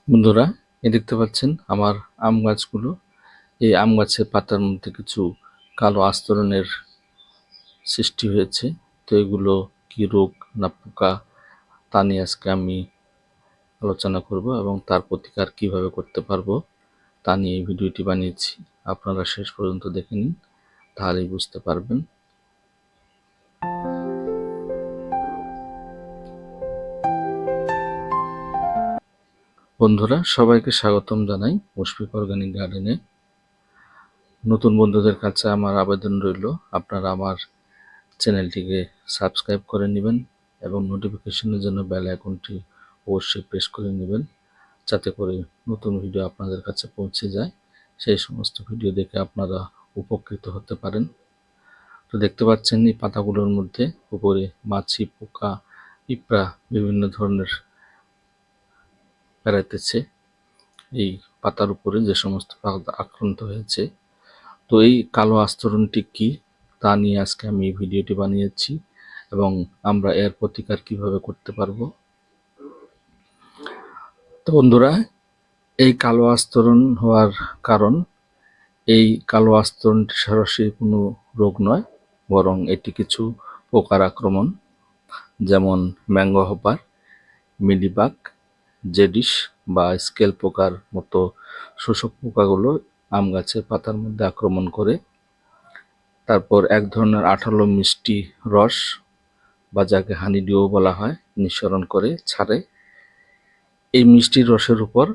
বন্ধুরা, দেখতে পাচ্ছেন আমার আম গাছগুলো। এই আম গাছের পাতার মধ্যে কিছু কালো আস্তরণের সৃষ্টি হয়েছে। তো এগুলো কি রোগ না পোকা, তা নিয়ে আজকে আমি আলোচনা করব এবং তার প্রতিকার কিভাবে করতে পারবো তা নিয়ে এই ভিডিওটি বানিয়েছি। আপনারা শেষ পর্যন্ত দেখে নিন, তাহলেই বুঝতে পারবেন। বন্ধুরা, সবাইকে স্বাগতম জানাই মুশফিক অর্গানিক গার্ডেনে। নতুন বন্ধুদের কাছে আমার আবেদন রইল, আপনারা আমার চ্যানেলটিকে সাবস্ক্রাইব করে নেবেন এবং নোটিফিকেশনের জন্য বেল আইকনটি অবশ্যই প্রেস করে নেবেন, যাতে করে নতুন ভিডিও আপনাদের কাছে পৌঁছে যায়। সেই সমস্ত ভিডিও দেখে আপনারা উপকৃত হতে পারেন। তো দেখতে পাচ্ছেন এই পাতাগুলোর মধ্যে উপরে মাছি, পোকা, পিঁপড়া বিভিন্ন ধরনের বেড়াইতেছে এই পাতার উপরে, যে সমস্ত পাতা আক্রান্ত হয়েছে। তো এই কালো আস্তরণটি কি তা নিয়ে আজকে আমি এই ভিডিওটি বানিয়েছি এবং আমরা এর প্রতিকার কিভাবে করতে পারবো। তো বন্ধুরা, এই কালো আস্তরণ হওয়ার কারণ, এই কালো আস্তরণটি সরাসরি কোনো রোগ নয়, বরং এটি কিছু পোকার আক্রমণ, যেমন ম্যাঙ্গো হপার, মিলিবাগ, জেডিস বা স্কেল পোকার মতো শোষক পোকাগুলো আম গাছের পাতার মধ্যে আক্রমণ করে। তারপর এক ধরনের আঠালো মিষ্টি রস, বা যাকে হানিডিউ বলা হয়, নিঃসরণ করে ছাড়ে। এই মিষ্টি রসের উপর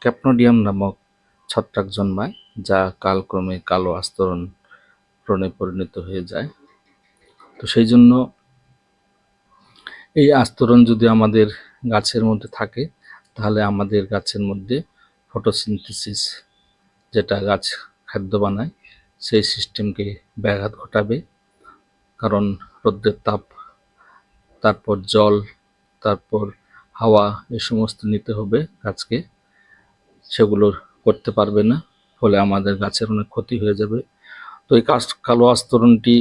ক্যাপনোডিয়াম নামক ছত্রাক জন্মায়, যা কালক্রমে কালো আস্তরণে পরিণত হয়ে যায়। তো সেই জন্য এই আস্তরণ যদি আমাদের গাছের মধ্যে থাকে, তাহলে আমাদের গাছের মধ্যে ফটোসিনথেসিস, যেটা গাছ খাদ্য বানায়, সেই সিস্টেমকে ব্যাঘাত ঘটাবে। কারণ রৌদ্রের তাপ, তারপর জল, তারপর হাওয়া, এ সমস্ত নিতে হবে গাছকে, সেগুলো করতে পারবে না, ফলে আমাদের গাছের অনেক ক্ষতি হয়ে যাবে। তো এই কালো আস্তরণটি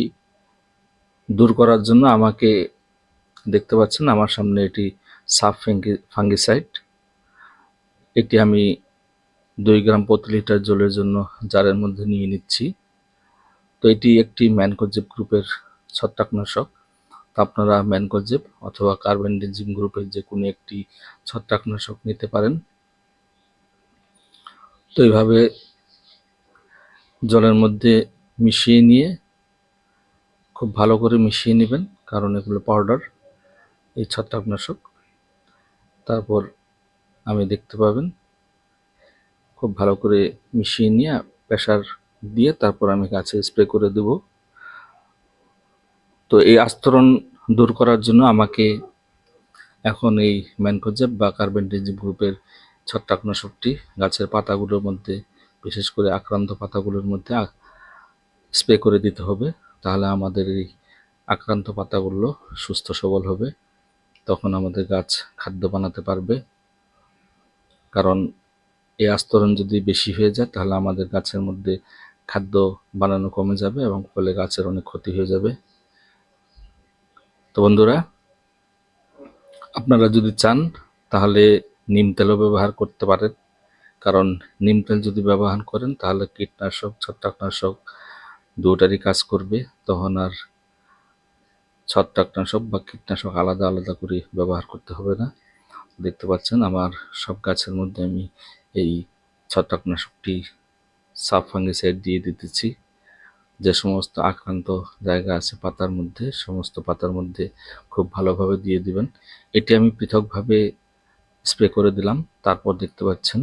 দূর করার জন্য আমাকে, দেখতে পাচ্ছেন আমার সামনে, এটি সাব ফাঙ্গিসাইড। এটি আমি 2 গ্রাম প্রতি লিটার জলের জন্য জারের মধ্যে নিয়ে নিচ্ছি। তো এটি একটি ম্যানকোজেব গ্রুপের ছত্রাকনাশক। তো আপনারা ম্যানকোজেব অথবা কার্বেন্ডাজিম গ্রুপের যে কোনো একটি ছত্রাকনাশক নিতে পারেন। তো এইভাবে জলের মধ্যে মিশিয়ে নিয়ে খুব ভালো করে মিশিয়ে নেবেন, কারণ এগুলো পাউডার, এই ছত্রাকনাশক। তারপর আমি দেখতে পাবেন খুব ভালো করে মিশিয়ে নিয়ে প্রেসার দিয়ে তারপর আমি গাছে স্প্রে করে দেব। তো এই আস্তরণ দূর করার জন্য আমাকে এখন এই ম্যানকোজেব বা কার্বেন্ডাজিম গ্রুপের ছত্রাকনাশকটি গাছের পাতাগুলোর মধ্যে, বিশেষ করে আক্রান্ত পাতাগুলোর মধ্যে স্প্রে করে দিতে হবে। তাহলে আমাদের এই আক্রান্ত পাতাগুলো সুস্থ সবল হবে, তখন আমাদের গাছ খাদ্য বানাতে পারবে। কারণ এই আস্তরণ যদি বেশি হয়ে যায়, তাহলে আমাদের গাছের মধ্যে খাদ্য বানানো কমে যাবে এবং ফলে গাছের অনেক ক্ষতি হয়ে যাবে। তো বন্ধুরা, আপনারা যদি চান তাহলে নিম তেলও ব্যবহার করতে পারেন। কারণ নিম তেল যদি ব্যবহার করেন, তাহলে কীটনাশক, ছত্রাকনাশক দুটারই কাজ করবে। তখন আর ছত্রাকনাশক বা কীটনাশক আলাদা আলাদা করে ব্যবহার করতে হবে না। দেখতে পাচ্ছেন আমার সব গাছের মধ্যে আমি এই ছত্রাকনাশকটি সাব ফাঙ্গিসাইড দিয়ে দিতেছি। যে সমস্ত আক্রান্ত জায়গা আছে পাতার মধ্যে, সমস্ত পাতার মধ্যে খুব ভালোভাবে দিয়ে দিবেন। এটি আমি পৃথকভাবে স্প্রে করে দিলাম। তারপর দেখতে পাচ্ছেন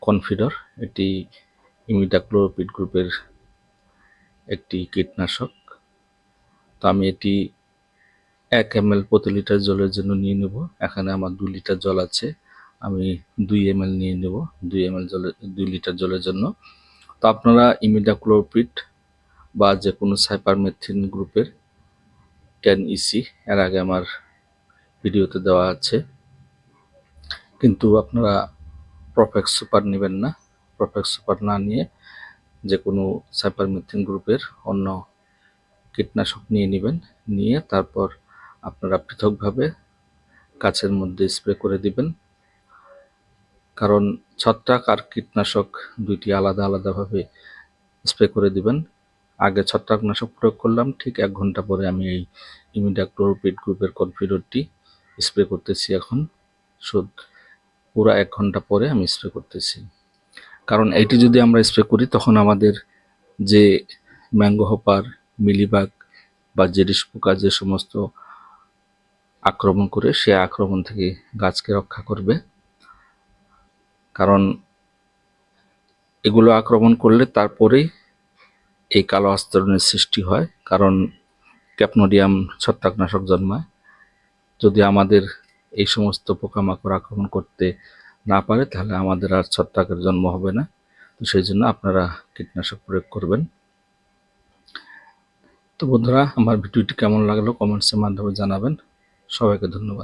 কনফিডর, এটি ইমিডাক্লোপিড গ্রুপের একটি কীটনাশক। তো আমি এটি 1 ml প্রতি লিটার জলের জন্য নিয়ে নেব। এখানে আমার 2 লিটার জল আছে, আমি 2 ml নিয়ে নেব 2 লিটার জলের জন্য। তো আপনারা ইমিডাক্লোপিড বা যে কোনো সাইপারমেথ্রিন গ্রুপের 10 EC এর আগে আমার ভিডিওতে দেওয়া আছে, কিন্তু আপনারা প্রফেক্স সুপার নেবেন না। প্রফেক্স সুপার না নিয়ে যে কোনো সাইপারমেথ্রিন গ্রুপের অন্য কীটনাশক নিয়ে নেবেন। নিয়ে তারপর আপনারা পৃথকভাবে গাছের মধ্যে স্প্রে করে দিবেন। কারণ ছত্রাক আর কীটনাশক দুইটি আলাদা আলাদাভাবে স্প্রে করে দিবেন। আগে ছত্রাকনাশক প্রয়োগ করলাম, ঠিক 1 ঘন্টা পরে আমি এই ইমিডাক্লোপিড গ্রুপের কনফিডরটি স্প্রে করতেছি। এখন পুরো 1 ঘন্টা পরে আমি স্প্রে করতেছি। কারণ এটি যদি আমরা স্প্রে করি তখন আমাদের যে ম্যাঙ্গো হপার, মিলিবাগ বা জেডিস পোকা যে সমস্ত আক্রমণ করে, সে আক্রমণ থেকে গাছকে রক্ষা করবে। কারণ এগুলো আক্রমণ করলে তারপরেই এই কালো আস্তরণের সৃষ্টি হয়, কারণ ক্যাপনোডিয়াম ছত্রাকনাশক জন্মায়। যদি আমাদের এই সমস্ত পোকামাকড় আক্রমণ করতে না পারে তাহলে আমাদের আর ছত্রাকের জন্ম হবে না। তো সেই জন্য আপনারা কীটনাশক প্রয়োগ করবেন। তো বন্ধুরা, আমার ভিডিওটি কেমন লাগলো কমেন্টসের মাধ্যমে জানাবেন। সবাইকে ধন্যবাদ।